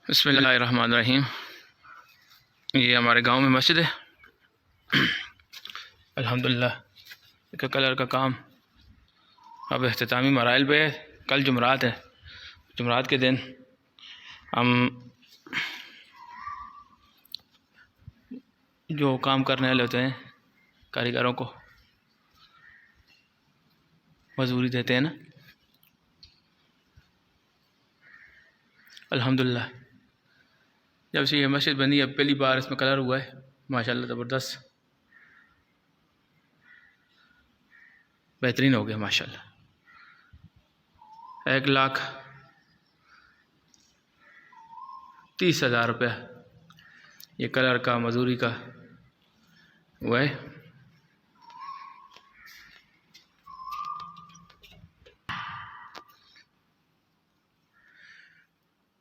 बिस्मिल्लाहिर्रहमानिर्रहीम। ये हमारे गांव में मस्जिद है। अल्हम्दुलिल्लाह इसका कलर का काम अब इख्तितामी मराइल पे है। कल जुमरात है। जुमरात के दिन हम जो काम करने वाले होते हैं कारीगरों को मजदूरी देते हैं ना। अल्हम्दुलिल्लाह जब से ये मस्जिद बनी अब पहली बार इसमें कलर हुआ है। माशाल्लाह ज़बरदस्त बेहतरीन हो गया माशाल्लाह। 1,30,000 रुपया ये कलर का मजदूरी का हुआ है।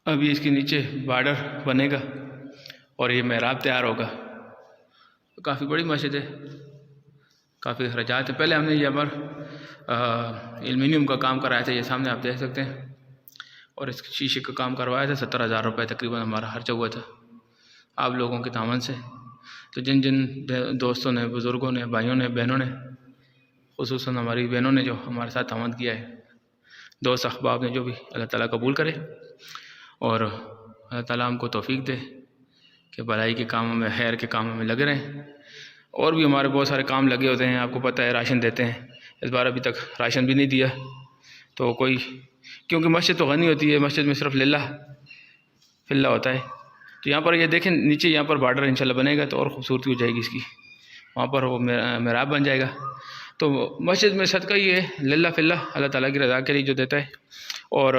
अभी इसके नीचे बॉर्डर बनेगा और ये मेहराब तैयार होगा। तो काफ़ी बड़ी मस्जिद है, काफ़ी अखराजात है। पहले हमने यहाँ पर एल्युमिनियम का काम कराया था, ये सामने आप देख सकते हैं। और इस शीशे का काम करवाया था। 70,000 रुपये तकरीबन हमारा खर्चा हुआ था आप लोगों के तामन से। तो जिन जिन दोस्तों ने, बुज़ुर्गों ने, भाइयों ने, बहनों ने, खुसूसन हमारी बहनों ने जो हमारे साथ तामन किया है, दोस्त अहबाब ने जो भी, अल्लाह ताला कबूल करे और अल्लाह ताला हमको तौफीक दे कि भलाई के कामों में, खैर के कामों में लगे रहें। और भी हमारे बहुत सारे काम लगे होते हैं, आपको पता है राशन देते हैं। इस बार अभी तक राशन भी नहीं दिया। तो कोई, क्योंकि मस्जिद तो गनी होती है, मस्जिद में सिर्फ लिल्लाह फिल्लाह होता है। तो यहाँ पर ये देखें नीचे यहाँ पर बॉर्डर इंशाल्लाह बनेगा तो और ख़ूबसूरती हो जाएगी इसकी। वहाँ पर वो मेहराब बन जाएगा। तो मस्जिद में सदका ही है, लिल्लाह फिल्लाह, अल्लाह ताला की रज़ा के लिए जो देता है। और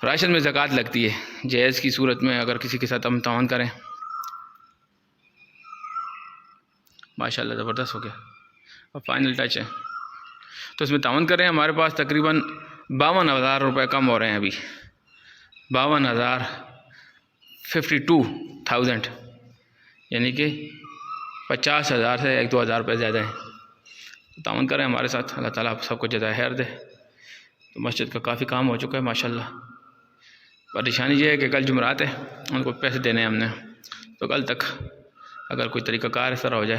राशन में ज़कात लगती है जहेज़ की सूरत में, अगर किसी के साथ हम तावन करें। माशाल्लाह ज़बरदस्त हो गया। और फाइनल टच है तो इसमें तावन करें। हमारे पास तकरीबन 52,000 रुपये कम हो रहे हैं अभी। 52,052 यानी कि 50,000 से 1-2 हज़ार रुपये ज़्यादा है। तो तावन करें हमारे साथ, अल्लाह ताला आप सबको जज़ाए खैर दे। तो मस्जिद का काफ़ी काम हो चुका है माशाल्लाह। परेशानी ये है कि कल जुमरात है, उनको पैसे देने हैं हमने। तो कल तक अगर कोई तरीक़ाकार इस तरह हो जाए